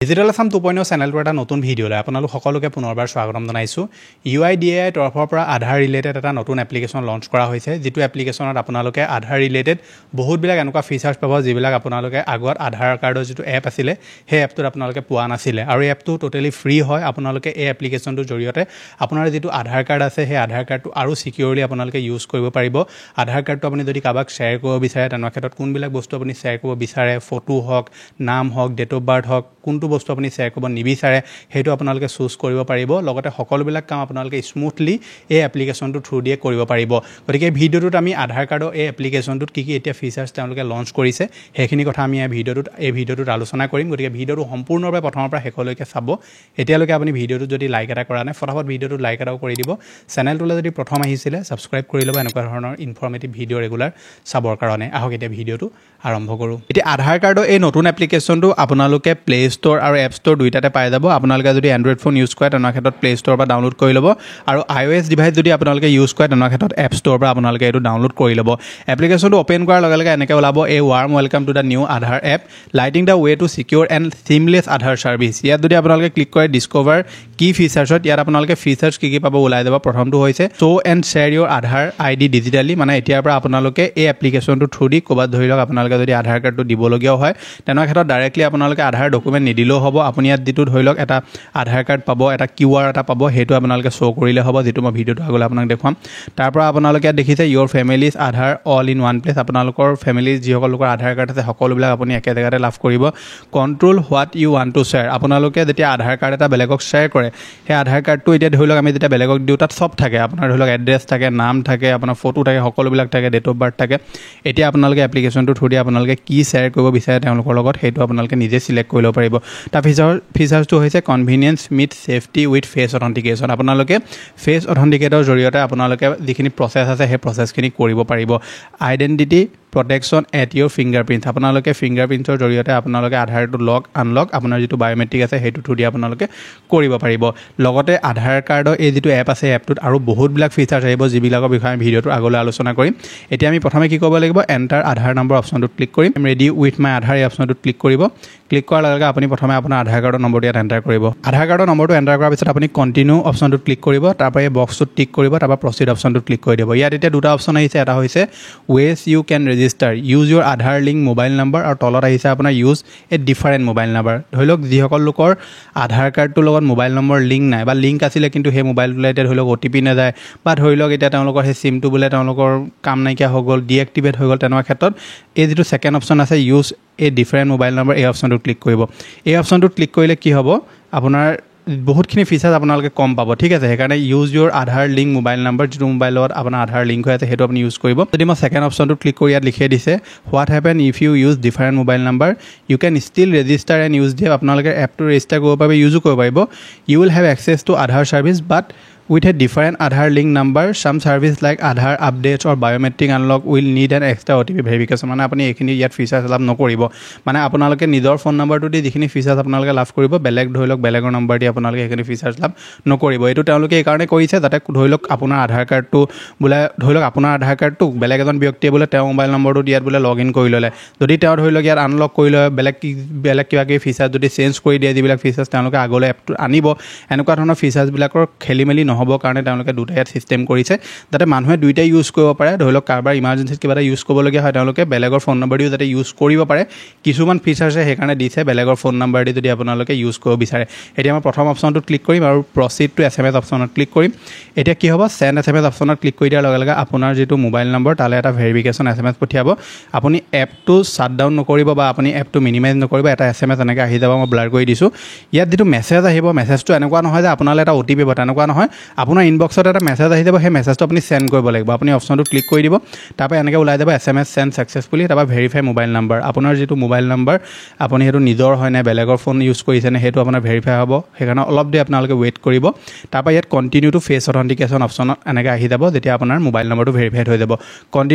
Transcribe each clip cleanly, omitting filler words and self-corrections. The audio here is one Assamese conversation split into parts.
ডিজিটেল আসাম 2.0 চেনেলটোৰ এটা নতুন ভিডিঅ'লৈ আপোনালোক সকলোকে পুনৰবাৰ স্বাগতম জনাইছোঁ। UIDAI তৰফৰ পৰা আধাৰ ৰিলেটেড এটা নতুন এপ্লিকেশ্যন লঞ্চ কৰা হৈছে, যিটো এপ্লিকেশ্যনত আপোনালোকে আধাৰ ৰিলেটেড বহুতবিলাক এনেকুৱা ফিচাৰ্ছ পাব যিবিলাক আপোনালোকে আগত আধাৰ কাৰ্ডৰ যিটো এপ আছিলে সেই এপটোত আপোনালোকে পোৱা নাছিলে। আৰু এই এপটো টোটেলি ফ্ৰী হয়। আপোনালোকে এই এপ্লিকেশ্যনটোৰ জৰিয়তে আপোনাৰ যিটো আধাৰ কাৰ্ড আছে সেই আধাৰ কাৰ্ডটো আৰু ছিকিউৰলি আপোনালোকে ইউজ কৰিব পাৰিব। আধাৰ কাৰ্ডটো আপুনি যদি কাৰোবাক শ্বেয়াৰ কৰিব বিচাৰে তেনেকুৱা ক্ষেত্ৰত কোনবিলাক বস্তু আপুনি শ্বেয়াৰ কৰিব বিচাৰে, ফটো হওক, নাম হওক, ডেট অফ বাৰ্থ হওক, কোনটো বস্তু আপুনি শ্বেয়াৰ কৰিব নিবিচাৰে সেইটো আপোনালোকে চুজ কৰিব পাৰিব। লগতে সকলোবিলাক কাম আপোনালোকে স্মুথলি এই এপ্লিকেশ্যনটোৰ থ্ৰু দিয়ে কৰিব পাৰিব। গতিকে ভিডিঅ'টোত আমি আধাৰ কাৰ্ডৰ এই এপ্লিকেশ্যনটোত কি এতিয়া ফিচাৰ্ছ তেওঁলোকে লঞ্চ কৰিছে সেইখিনি কথা আমি এই ভিডিঅ'টোত আলোচনা কৰিম। গতিকে ভিডিঅ'টো সম্পূৰ্ণৰূপে প্ৰথমৰ পৰা শেষলৈকে চাব। এতিয়ালৈকে আপুনি ভিডিঅ'টোত যদি লাইক এটা কৰা নাই ফটাফট ভিডিঅ'টোত লাইক এটাও কৰি দিব। চেনেলটোলৈ যদি প্ৰথম আহিছিলে ছাবস্ক্ৰাইব কৰি ল'ব এনেকুৱা ধৰণৰ ইনফৰ্মেটিভ ভিডিঅ' ৰেগুলাৰ চাবৰ কাৰণে। আহক এতিয়া ভিডিঅ'টো আৰম্ভ কৰোঁ। এতিয়া আধাৰ কাৰ্ডৰ এই নতুন এপ্লিকেশ্যনটো আপোনালোকে প্লে ষ্ট'ৰ আৰু এপ ষ্ট'ৰ দুইটাতে পাই যাব। আপোনালোকে যদি এণ্ড্ৰইড ফোন ইউজ কৰে তেনেকুৱা ক্ষেত্ৰত প্লে ষ্ট'ৰৰ পৰা ডাউনলোড কৰি ল'ব, আৰু iOS ডিভাইচ যদি আপোনালোকে ইউজ কৰে তেনেকুৱা ক্ষেত্ৰত এপ ষ্ট'ৰৰ পৰা আপোনালোকে এইটো ডাউনলোড কৰি ল'ব। এপ্লিকেশ্যনটো অ'পেন কৰাৰ লগে লগে এনেকৈ ওলাব a warm welcome to the new Aadhaar app lighting the way to secure and seamless Aadhaar service. ইয়াত যদি আপোনালোকে ক্লিক কৰে ডিস্কভাৰ কি ফিচাৰ্ছত, ইয়াত আপোনালোকে ফিচাৰ্ছ কি পাব ওলাই যাব। প্ৰথমটো হৈছে show' and share Euro Aadhaar ID digitally, মানে এতিয়াৰ পৰা আপোনালোকে এই এপ্লিকেশ্যনটো থ্ৰু দি ক'ৰবাত ধৰি লওক আপোনালোকে যদি আধাৰ কাৰ্ডটো দিবলগীয়াও হয় তেনেকুৱা ক্ষেত্ৰত ডাইৰেক্টলি আপোনালোকে আধাৰ ডকুমেণ্ট নিদিলেও হ'ব। আপুনি ইয়াত যিটো ধৰি লওক এটা আধাৰ কাৰ্ড পাব, এটা QR এটা পাব, সেইটো আপোনালোকে শ্ব' কৰিলে হ'ব, যিটো মই ভিডিঅ'টো আগলৈ আপোনাক দেখুৱাম। তাৰ পৰা আপোনালোকে ইয়াত দেখিছে your families Aadhaar all in one place. আপোনালোকৰ ফেমিলিজ যিসকল লোকৰ আধাৰ কাৰ্ড আছে সকলোবিলাক আপুনি একে জেগাতে লাভ কৰিব। Control what you want to share. আপোনালোকে যেতিয়া আধাৰ কাৰ্ড এটা বেলেগক শ্বেয়াৰ কৰে সেই আধাৰ কাৰ্ডটো এতিয়া ধৰি লওক আমি যেতিয়া বেলেগক দিওঁ তাত চব থাকে, আপোনাৰ ধৰি লওক এড্ৰেছ থাকে, নাম থাকে, আপোনাৰ ফটো থাকে, সকলোবিলাক থাকে, ডেট অফ বাৰ্থ থাকে। এতিয়া আপোনালোকে এপ্লিকেশ্যনটো থ্ৰু দি আপোনালোকে কি শ্বেয়াৰ কৰিব বিচাৰে তেওঁলোকৰ লগত সেইটো আপোনালোকে নিজে চিলেক্ট কৰি ল'ব পাৰিব। তাৰ ফিচাৰ্ছটো হৈছে convenience meet safety with face authentication. আপোনালোকে ফেচ অথেণ্টিকেটৰ জৰিয়তে আপোনালোকে যিখিনি প্ৰচেছ আছে সেই প্ৰচেছখিনি কৰিব পাৰিব। Identity protection at your fingerprints. আপোনালোকে ফিংগাৰপ্ৰিণ্টছৰ জৰিয়তে আপোনালোকে আধাৰটো লক আনলক আপোনাৰ যিটো বায়'মেট্ৰিক আছে সেইটো থ্ৰু দি আপোনালোকে কৰিব পাৰিব। লগতে আধাৰ কাৰ্ডৰ এই যিটো এপ আছে এপটোত আৰু বহুতবিলাক ফিচাৰ্ছ আহিব যিবিলাকৰ বিষয়ে আমি ভিডিঅ'টো আগলৈ আলোচনা কৰিম। এতিয়া আমি প্ৰথমে কি কৰিব লাগিব, এণ্টাৰ আধাৰ নম্বৰ অপশ্যনটোত ক্লিক কৰিম। ৰেডি উইথ মাই আধাৰ এই অপশ্যনটোত ক্লিক কৰিব। ক্লিক কৰাৰ লগে লগে আপুনি প্ৰথমে আপোনাৰ আধাৰ কাৰ্ডৰ নম্বৰটো ইয়াত এণ্টাৰ কৰিব। আধাৰ কাৰ্ডৰ নম্বৰটো এণ্টাৰ কৰাৰ পিছত আপুনি কণ্টিনিউ অপশ্যনটোত ক্লিক কৰিব। তাৰপৰা এই বক্সটোত টিক কৰিব, তাৰপৰা প্ৰচিড অপশ্যনটোত ক্লিক কৰি দিব। ইয়াত এতিয়া দুটা অপশ্যন আহিছে, এটা হৈছে ৱেজ ইউ কেন ৰেজিষ্টাৰ ইউজ ইউৰ আধাৰ লিংক মোবাইল নম্বৰ, আৰু তলত আহিছে আপোনাৰ use a different mobile number. ধৰি লওক যিসকল লোকৰ আধাৰ কাৰ্ডটোৰ লগত মোবাইল নম্বৰ লিংক নাই বা লিংক আছিলে কিন্তু সেই মোবাইলটোলৈ এতিয়া ধৰি লওক OTP নাযায়, বা ধৰি লওক এতিয়া তেওঁলোকৰ সেই চিমটো বোলে তেওঁলোকৰ কাম নাইকিয়া হৈ গ'ল, ডিএক্টিভেট হৈ গ'ল, তেনেকুৱা ক্ষেত্ৰত এই যিটো ছেকেণ্ড অপশ্যন আছে ইউজ এই ডিফাৰেণ্ট মোবাইল নম্বৰ এই অপশ্যনটোত ক্লিক কৰিব। এই অপশ্যনটোত ক্লিক কৰিলে কি হ'ব, আপোনাৰ বহুতখিনি ফিচাৰ্ছ আপোনালোকে কম পাব, ঠিক আছে। সেইকাৰণে ইউজ ইউৰ আধাৰ লিংক মোবাইল নম্বৰ, যিটো মোবাইলত আপোনাৰ আধাৰ লিংক হৈ আছে সেইটো আপুনি ইউজ কৰিব। যদি মই ছেকেণ্ড অপশ্যনটোত ক্লিক কৰি ইয়াত লিখিয়ে দিছে what happen if you use different mobile number you can still register and use দিয়ে। আপোনালোকে এপটো ৰেজিষ্টাৰ কৰিব পাৰিব, ইউজো কৰিব পাৰিব। You will have access to Aadhaar service but with a different Aadhaar link number, some service like Aadhaar updates or biometric unlock will need an extra OTP verification। মানে আপুনি এইখিনি ইয়াত ফিচাৰ্ছ লাভ নকৰিব। মানে আপোনালোকে নিজৰ ফোন নম্বৰটো দি যিখিনি ফিচাৰ্ছ আপোনালোকে লাভ কৰিব, বেলেগ ধৰি লওক বেলেগৰ নম্বৰ দি আপোনালোকে সেইখিনি ফিচাৰ্ছ লাভ নকৰিব। এইটো তেওঁলোকে এইকাৰণে কৰিছে যাতে ধৰি লওক আপোনাৰ আধাৰ কাৰ্ডটো বোলে ধৰি লওক আপোনাৰ আধাৰ কাৰ্ডটো বেলেগ এজন ব্যক্তিয়ে বোলে তেওঁৰ মোবাইল নম্বৰটো ইয়াত বোলে লগ ইন কৰি ল'লে, যদি তেওঁ ধৰি লওক ইয়াত আনলক কৰি লয়, বেলেগ কিবা কিবি ফিচাৰ্ছ যদি চেঞ্জ কৰি দিয়ে, যিবিলাক ফিচাৰ্ছ তেওঁলোকে আগলৈ এপটো আনিব, এনেকুৱা ধৰণৰ ফিচাৰ্ছবিলাকৰ খেলি মেলি নহ'বৰ কাৰণে তেওঁলোকে দুটা ইয়াত ছিষ্টেম কৰিছে যাতে মানুহে দুইটাই ইউজ কৰিব পাৰে। ধৰি লওক কাৰোবাৰ ইমাৰ্জেঞ্চিত কিবা এটা ইউজ কৰিবলগীয়া হয় তেওঁলোকে বেলেগৰ ফোন নম্বৰ দিও যাতে ইউজ কৰিব পাৰে। কিছুমান ফিচাৰ্ছে সেইকাৰণে দিছে বেলেগৰ ফোন নম্বৰ দি যদি আপোনালোকে ইউজ কৰিব বিচাৰে। এতিয়া মই প্ৰথম অপশ্যনটোত ক্লিক কৰিম আৰু প্ৰচিড টু SMS অপশ্যনত ক্লিক কৰিম। এতিয়া কি হ'ব, চেণ্ড SMS অপশ্যনত ক্লিক কৰি দিয়াৰ লগে লগে আপোনাৰ যিটো মোবাইল নম্বৰ তালৈ এটা ভেৰিফিকেশ্যন SMS পঠিয়াব। আপুনি এপটো শ্বাটডাউন নকৰিব বা আপুনি এপটো মিনিমাইজ নকৰিব, এটা SMS এনেকৈ আহি যাব। মই ব্লাৰ কৰি দিছোঁ। ইয়াত যিটো মেছেজ আহিব, মেছেজটো এনেকুৱা নহয় যে আপোনালৈ এটা OTP পাব, তেনেকুৱা নহয়। আপোনাৰ ইনবক্সত এটা মেছেজ আহি যাব, সেই মেছেজটো আপুনি চেণ্ড কৰিব লাগিব। আপুনি অপশ্যনটো ক্লিক কৰি দিব, তাৰপৰা এনেকৈ ওলাই যাব SMS চেণ্ড ছাকচেছফুলি, তাৰপৰা ভেৰিফাই মোবাইল নম্বৰ। আপোনাৰ যিটো মোবাইল নম্বৰ আপুনি সেইটো নিজৰ হয় নে বেলেগৰ ফোন ইউজ কৰিছেনে সেইটো আপোনাৰ ভেৰিফাই হ'ব। সেইকাৰণে অলপ দেৰি আপোনালোকে ৱেইট কৰিব। তাৰপৰা ইয়াত কণ্টিনিউ টু ফেচ অথেণ্টিকেশ্যন অপশ্যনত এনেকৈ আহি যাব, যেতিয়া আপোনাৰ মোবাইল নম্বৰটো ভেৰিফাইড হৈ যাব।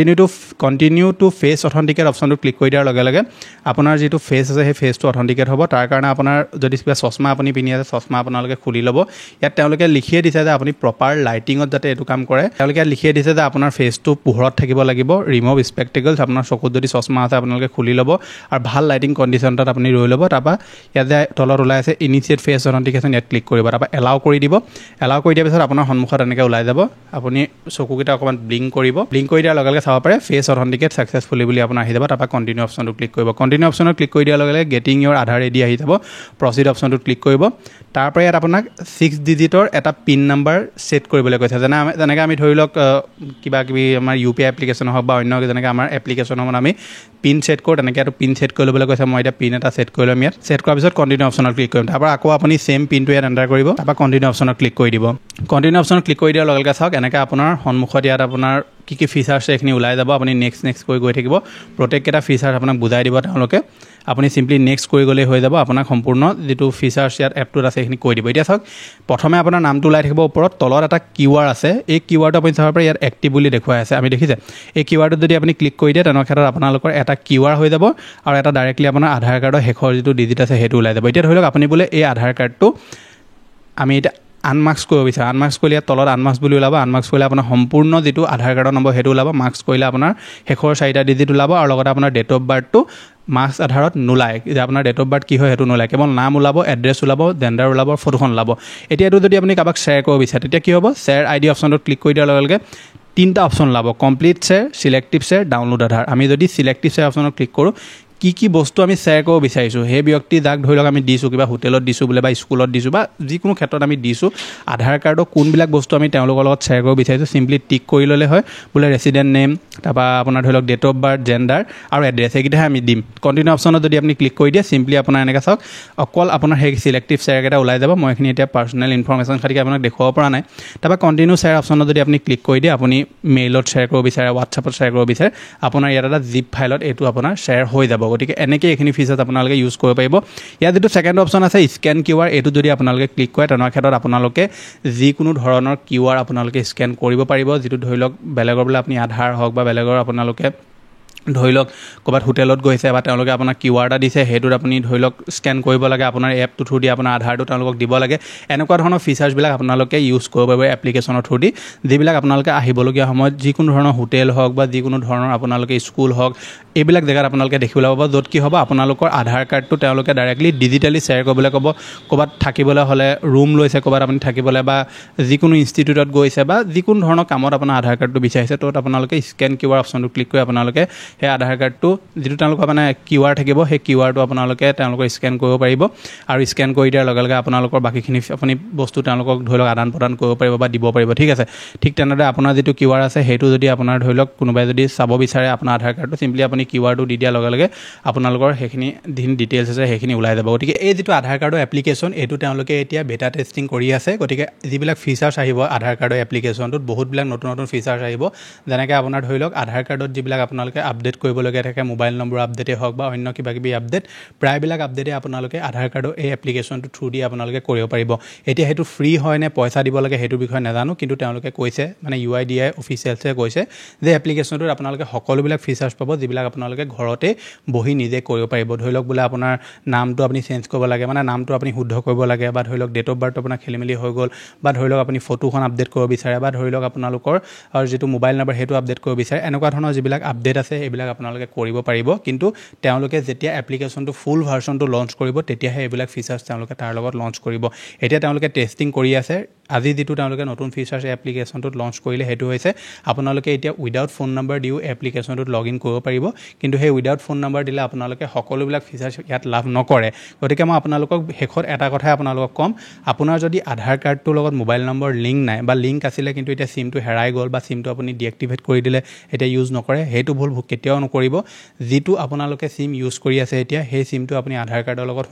কণ্টিনিউ টু ফেচ অথেণ্টিকেট অপশ্যনটো ক্লিক কৰি দিয়াৰ লগে লগে আপোনাৰ যিটো ফেচ আছে সেই ফেচটো অথেণ্টিকেট হ'ব। তাৰ কাৰণে আপোনাৰ যদি কিবা চশমা আপুনি পিন্ধি আছে চশমা আপোনালোকে খুলি ল'ব। ইয়াত তেওঁলোকে লিখিয়ে দিছে যে আপুনি প্ৰপাৰ লাইটিঙত যাতে এইটো কাম কৰে তেওঁলোকে ইয়াত লিখিয়ে দিছে যে আপোনাৰ ফেচটো পোহৰত থাকিব লাগিব ৰিমুভ স্পেক্টেকলছ আপোনাৰ চকুত যদি চশমা আছে আপোনালোকে খুলি ল'ব আৰু ভাল লাইটিং কণ্ডিশ্যন এটাত আপুনি ৰৈ ল'ব তাৰপৰা ইয়াত যে তলত ওলাই আছে ইনিচিয়েট ফেচ অথেণ্টিকেশ্যন ইয়াত ক্লিক কৰিব তাৰপৰা এলাউ কৰি দিব এলাউ কৰি দিয়াৰ পিছত আপোনাৰ সন্মুখত এনেকৈ ওলাই যাব আপুনি চকুকেইটা অকণমান ব্লিংক কৰিব ব্লিংক কৰি দিয়াৰ লগে লগে চাব পাৰে ফেচ অথেণ্টিকেট ছাকচেছফুলি বুলি আপোনাৰ আহি যাব তাৰপৰা কণ্টিনিউ অপশ্যনটো ক্লিক কৰিব কণ্টিনিউ অপশ্যনত ক্লিক কৰি দিয়াৰ লগে লগে গেটিং ইয়ৰ আধাৰ ৰেডি আহি যাব প্ৰচিড অপশ্যনটোত ক্লিক কৰিব তাৰপৰা ইয়াত আপোনাক 6 ডিজিটৰ এটা পিন নাম্বাৰ ছেট কৰিবলৈ কৈছে যেনেকৈ আমি ধৰি লওক কিবা কিবি আমাৰ UPI এপ্লিকেশ্যন হওক বা অন্য যেনেকৈ আমাৰ এপ্লিকেশ্যনত আমি পিন ছেট কৰোঁ তেনেকৈ এইটো পিন ছেট কৰি ল'বলৈ কৈছে মই এতিয়া পিন এটা ছেট কৰি ল'ম ইয়াত ছেট কৰাৰ পিছত কণ্টিনিউ অপশ্যনত ক্লিক কৰিম তাৰপৰা আকৌ আপুনি ছেম পিনটো ইয়াত এণ্টাৰ কৰিব তাৰপৰা কণ্টিনিউ অপশ্যনত ক্লিক কৰি দিব কণ্টিনিউ অপশ্যনত ক্লিক কৰি দিয়াৰ লগে লগে চাওক এনেকৈ আপোনাৰ সন্মুখত ইয়াত আপোনাৰ কি ফিচাৰ্ছ এইখিনি ওলাই যাব আপুনি নেক্সট কৰি গৈ থাকিব প্ৰত্যেককেইটা ফিচাৰ্ছ আপোনাক বুজাই দিব তেওঁলোকে আপুনি চিম্পলি নেক্সট কৰি গ'লেই হৈ যাব আপোনাক সম্পূৰ্ণ যিটো ফিচাৰ্ছ ইয়াত এপটোত আছে সেইখিনি কৈ দিব এতিয়া চাওক প্ৰথমে আপোনাৰ নামটো ওলাই থাকিব ওপৰত তলত এটা কিউআৰ আছে এই কিউআৰটো আপুনি চাব পাৰে ইয়াত এক্টিভ বুলি দেখুৱাই আছে আমি দেখিছে এই কিউআৰটোত যদি আপুনি ক্লিক কৰি দিয়ে তেনেকুৱা ক্ষেত্ৰত আপোনালোকৰ এটা কিউআৰ হৈ যাব আৰু এটা ডাইৰেক্টলি আপোনাৰ আধাৰ কাৰ্ডৰ শেষৰ যিটো ডিজিট আছে সেইটো ওলাই যাব এতিয়া ধৰি লওক আপুনি বোলে এই আধাৰ কাৰ্ডটো আমি এতিয়া আনমাৰ্কছ কৰিব বিচাৰে আনমাৰ্কছ কৰিলে ইয়াত তলত আনমাৰ্কছ বুলি ওলাব আনমাৰ্কছ কৰিলে আপোনাৰ সম্পূৰ্ণ যিটো আধাৰ কাৰ্ডৰ নম্বৰ সেইটো ওলাব মাৰ্কছ কৰিলে আপোনাৰ শেষৰ 4টা ডিজিট ওলাব আৰু লগতে আপোনাৰ ডেট অফ বাৰ্থটো মাৰ্কছ আধাৰত নোলায় যে আপোনাৰ ডেট অফ বাৰ্থ কি হয় সেইটো নোলায় কেৱল নাম ওলাব এড্ৰেছ ওলাব জেণ্ডাৰ ওলাব ফটোখন ওলাব এতিয়া এইটো যদি আপুনি কাৰোবাক শ্বেয়াৰ কৰিব বিচাৰে তেতিয়া কি হ'ব শ্বেয়াৰ ID অপশ্যনটোত ক্লিক কৰি দিয়াৰ লগে লগে 3টা অপশ্যন ওলাব complete share selective share download Aadhaar আমি যদি চিলেক্টিভ শ্বেয়াৰ অপশ্যনত ক্লিক কৰোঁ কি বস্তু আমি শ্বেয়াৰ কৰিব বিচাৰিছোঁ সেই ব্যক্তি যাক ধৰি লওক আমি দিছোঁ কিবা হোটেলত দিছোঁ বোলে বা স্কুলত দিছোঁ বা যিকোনো ক্ষেত্ৰত আমি দিছোঁ আধাৰ কাৰ্ডৰ কোনবিলাক বস্তু আমি তেওঁলোকৰ লগত শ্বেয়াৰ কৰিব বিচাৰিছোঁ চিম্পলি টিক কৰি ল'লে হয় বোলে ৰেচিডেণ্ট নেম তাৰপৰা আপোনাৰ ধৰি লওক ডেট অফ বাৰ্থ জেণ্ডাৰ আৰু এড্ৰেছ এইকেইটাহে আমি দিম কণ্টিনিউ অপশ্যনত যদি আপুনি ক্লিক কৰি দিয়ে চিম্পলি আপোনাৰ এনেকৈ চাওক অকল আপোনাৰ সেই চিলেক্টিভ শ্বেয়াৰকেইটা ওলাই যাব মই এইখিনি এতিয়া পাৰ্চনেল ইনফৰমেশ্যন খাতিকে আপোনাক দেখুৱাব পৰা নাই তাৰপৰা কণ্টিনিউ শ্বেয়াৰ অপশ্যনত যদি আপুনি ক্লিক কৰি দিয়ে আপুনি মেইলত শ্বেয়াৰ কৰিব বিচাৰে হোৱাটছআপত শ্বেয়াৰ কৰিব বিচাৰে আপোনাৰ ইয়াত এটা জিপ ফাইলত এইটো আপোনাৰ শ্বেয়াৰ হৈ যাব গতিকে এনেকৈ এইখিনি ফিচাৰ্ছ আপোনালোকে ইউজ কৰিব পাৰিব ইয়াত যিটো ছেকেণ্ড অপশ্যন আছে স্কেন কিউআৰ এইটো যদি আপোনালোকে ক্লিক কৰে তেনেকুৱা ক্ষেত্ৰত আপোনালোকে যিকোনো ধৰণৰ কিউআৰ আপোনালোকে স্কেন কৰিব পাৰিব যিটো ধৰি লওক বেলেগৰ বোলে আপুনি আধাৰ হওক বা বেলেগৰ আপোনালোকে ধৰি লওক ক'ৰবাত হোটেলত গৈছে বা তেওঁলোকে আপোনাক কিউআৰ এটা দিছে সেইটোত আপুনি ধৰি লওক স্কেন কৰিব লাগে আপোনাৰ এপটো থ্ৰু দি আপোনাৰ আধাৰটো তেওঁলোকক দিব লাগে এনেকুৱা ধৰণৰ ফিচাৰ্ছবিলাক আপোনালোকে ইউজ কৰিব পাৰিব এপ্লিকেশ্যনৰ থ্ৰু দি যিবিলাক আপোনালোকে আহিবলগীয়া সময়ত যিকোনো ধৰণৰ হোটেল হওক বা যিকোনো ধৰণৰ আপোনালোকে স্কুল হওক এইবিলাক জেগাত আপোনালোকে দেখিবলৈ পাব য'ত কি হ'ব আপোনালোকৰ আধাৰ কাৰ্ডটো তেওঁলোকে ডাইৰেক্টলি ডিজিটেলি শ্বেয়াৰ কৰিবলৈ ক'ব ক'ৰবাত থাকিবলৈ হ'লে ৰুম লৈছে ক'ৰবাত আপুনি থাকিবলৈ বা যিকোনো ইনষ্টিটিউটত গৈছে বা যিকোনো ধৰণৰ কামত আপোনাৰ আধাৰ কাৰ্ডটো বিচাৰিছে ত'ত আপোনালোকে স্কেন কিউআৰ অপশ্যনটো ক্লিক কৰি আপোনালোকে সেই আধাৰ কাৰ্ডটো যিটো তেওঁলোকৰ মানে কিউআৰ থাকিব সেই কিউআৰটো আপোনালোকে তেওঁলোকৰ স্কেন কৰিব পাৰিব আৰু স্কেন কৰি দিয়াৰ লগে লগে আপোনালোকৰ বাকীখিনি আপুনি বস্তু তেওঁলোকক ধৰি লওক আদান প্ৰদান কৰিব পাৰিব বা দিব পাৰিব ঠিক আছে ঠিক তেনেদৰে আপোনাৰ যিটো কিউআৰ আছে সেইটো যদি আপোনাৰ ধৰি লওক কোনোবাই যদি চাব বিচাৰে আপোনাৰ আধাৰ কাৰ্ডটো চিম্পলি আপুনি কিউআৰটো দি দিয়াৰ লগে লগে আপোনালোকৰ সেইখিনি যিখিনি ডিটেইলছ আছে সেইখিনি ওলাই যাব গতিকে এই যিটো আধাৰ কাৰ্ডৰ এপ্লিকেশ্যন এইটো তেওঁলোকে এতিয়া বেটা টেষ্টিং কৰি আছে গতিকে যিবিলাক ফিচাৰ্ছ আহিব আধাৰ কাৰ্ডৰ এপ্লিকেশ্যনটোত বহুতবিলাক নতুন ফিচাৰ্ছ আহিব যেনেকৈ আপোনাৰ ধৰি লওক আধাৰ কাৰ্ডত যিবিলাক আপোনালোকে আপডেট কৰিবলগীয়া থাকে মোবাইল নম্বৰ আপডেটেই হওক বা অন্য কিবা কিবি আপডেট প্ৰায়বিলাক আপডেটেই আপোনালোকে আধাৰ কাৰ্ডৰ এই এপ্লিকেশ্যনটো থ্ৰু দি আপোনালোকে কৰিব পাৰিব এতিয়া সেইটো ফ্ৰী হয় নে পইচা দিব লাগে সেইটো বিষয়ে নাজানো কিন্তু তেওঁলোকে কৈছে মানে UIDAI অফিচিয়েলছে কৈছে যে এপ্লিকেশ্যনটোত আপোনালোকে সকলোবিলাক ফিচাৰ্ছ পাব যিবিলাক আপোনালোকে ঘৰতে বহি নিজে কৰিব পাৰিব ধৰি লওক বোলে আপোনাৰ নামটো আপুনি চেঞ্জ কৰিব লাগে মানে নামটো আপুনি শুদ্ধ কৰিব লাগে বা ধৰি লওক ডেট অফ বাৰ্থটো আপোনাৰ খেলিমেলি হৈ গ'ল বা ধৰি লওক আপুনি ফটোখন আপডেট কৰিব বিচাৰে বা ধৰি লওক আপোনালোকৰ যিটো মোবাইল নম্বৰ সেইটো আপডেট কৰিব বিচাৰে এনেকুৱা ধৰণৰ যিবিলাক আপডেট আছে এইবিলাক আপোনালোকে কৰিব পাৰিব কিন্তু তেওঁলোকে যেতিয়া এপ্লিকেশ্যনটো ফুল ভাৰ্চনটো লঞ্চ কৰিব তেতিয়াহে এইবিলাক ফিচাৰ্ছ তেওঁলোকে তাৰ লগত লঞ্চ কৰিব এতিয়া তেওঁলোকে টেষ্টিং কৰি আছে আজি যিটো তেওঁলোকে নতুন ফিচাৰ্ছ এপ্লিকেশ্যনটোত লঞ্চ কৰিলে সেইটো হৈছে আপোনালোকে এতিয়া উইদাউট ফোন নম্বৰ দিও এপ্লিকেশ্যনটোত লগ ইন কৰিব পাৰিব কিন্তু সেই উইদাউট ফোন নম্বৰ দিলে আপোনালোকে সকলোবিলাক ফিচাৰ্ছ ইয়াত লাভ নকৰে গতিকে মই আপোনালোকক শেষত এটা কথাই আপোনালোকক ক'ম আপোনাৰ যদি আধাৰ কাৰ্ডটোৰ লগত মোবাইল নম্বৰ লিংক নাই বা লিংক আছিলে কিন্তু এতিয়া চিমটো হেৰাই গ'ল বা চিমটো আপুনি ডিএক্টিভেট কৰি দিলে এতিয়া ইউজ নকৰে সেইটো ভুল কেতিয়াও নকৰিব যিটো আপোনালোকে চিম ইউজ কৰি আছে এতিয়া সেই চিমটো আপুনি আধাৰ কাৰ্ডৰ লগত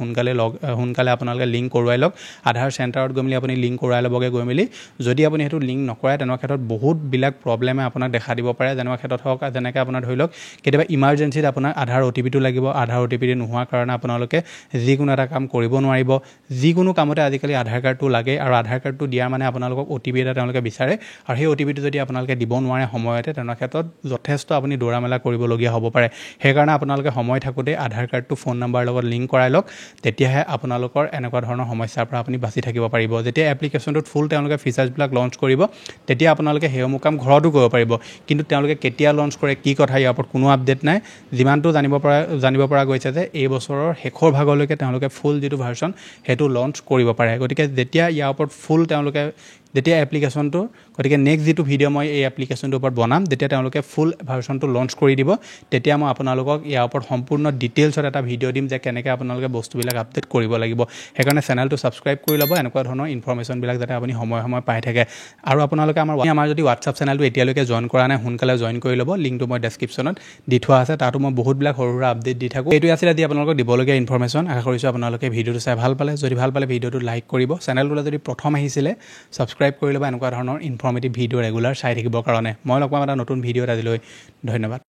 সোনকালে আপোনালোকে লিংক কৰোৱাই লওক আধাৰ চেণ্টাৰত গৈ মেলি আপুনি লিংক কৰোৱাই ল'বগৈ গৈ মেলি যদি আপুনি সেইটো লিংক নকৰে তেনেকুৱা ক্ষেত্ৰত বহুতবিলাক প্ৰব্লেমে আপোনাক দেখা দিব পাৰে যেনেকুৱা ক্ষেত্ৰত হওক যেনেকৈ আপোনাৰ ধৰি লওক কেতিয়াবা ইমাৰ্জেঞ্চিত আপোনাক আধাৰ OTPটো লাগিব আধাৰ OTP নোহোৱাৰ কাৰণে আপোনালোকে যিকোনো এটা কাম কৰিব নোৱাৰিব যিকোনো কামতে আজিকালি আধাৰ কাৰ্ডটো লাগে আৰু আধাৰ কাৰ্ডটো দিয়াৰ মানে আপোনালোকক OTP এটা তেওঁলোকে বিচাৰে আৰু সেই OTPটো যদি আপোনালোকে দিব নোৱাৰে সময়তে তেনেকুৱা ক্ষেত্ৰত যথেষ্ট আপুনি দৌৰা মেলা কৰিবলগীয়া হ'ব পাৰে সেইকাৰণে আপোনালোকে সময় থাকোঁতে আধাৰ কাৰ্ডটো ফোন নাম্বাৰৰ লগত লিংক কৰাই লওক তেতিয়াহে আপোনালোকৰ এনেকুৱা ধৰণৰ সমস্যাৰ পৰা আপুনি বাচি থাকিব পাৰিব যেতিয়া এপ্লিকেশ্যনটোত ফুল তেওঁলোকে ফিচাৰ্ছবিলাক লঞ্চ কৰিব তেতিয়া আপোনালোকে সেইসমূহ কাম ঘৰতো কৰিব পাৰিব কিন্তু তেওঁলোকে কেতিয়া লঞ্চ কৰে কি কথা ইয়াৰ ওপৰত কোনো আপডেট নাই যিমানটো জানিব পৰা গৈছে যে এই বছৰৰ শেষৰ ভাগলৈকে তেওঁলোকে ফুল যিটো ভাৰ্চন সেইটো লঞ্চ কৰিব পাৰে গতিকে যেতিয়া ইয়াৰ ওপৰত ফুল তেওঁলোকে যেতিয়া এপ্লিকেশ্যনটো গতিকে নেক্সট যিটো ভিডিঅ' মই এই এপ্লিকেশ্যনটোৰ ওপৰত বনাম তেতিয়া তেওঁলোকে ফুল ভাৰ্চনটো লঞ্চ কৰি দিব তেতিয়া মই আপোনালোকক ইয়াৰ ওপৰত সম্পূৰ্ণ ডিটেইলছত এটা ভিডিঅ' দিম যে কেনেকৈ আপোনালোকে বস্তুবিলাক আপডেট কৰিব লাগিব সেইকাৰণে চেনেলটো ছাবস্ক্ৰাইব কৰি ল'ব এনেকুৱা ধৰণৰ ইনফৰমেশ্যনবিলাক যাতে আপুনি সময়ে সময়ে পাই থাকে আৰু আপোনালোকে আমাৰ যদি হোৱাটছআপ চেনেলটো এতিয়ালৈকে জইন কৰা নাই সোনকালে জইন কৰি ল'ব লিংকটো মই ডেছক্ৰিপশ্যনত দি থোৱা আছে তাতো মই বহুতবিলাক সৰু সুৰা আপডেট দি থাকোঁ এইটোৱে আছিল আজি আপোনালোকক দিবলগীয়া ইনফৰমেশ্যন আশা কৰিছোঁ আপোনালোকে ভিডিঅ'টো চাই ভাল পালে যদি ভাল পালে ভিডিঅ'টো লাইক কৰিব চেনেলটোলৈ যদি প্ৰথম আহিছিলে ছাবস্ক্ৰাইব কৰি ল'ব এনেকুৱা ধৰণৰ ইনফৰমেটিভ ভিডিঅ' ৰেগুলাৰ চাই থাকিবৰ কাৰণে মই লগ পাম এটা নতুন ভিডিঅ'ত আজিলৈ ধন্যবাদ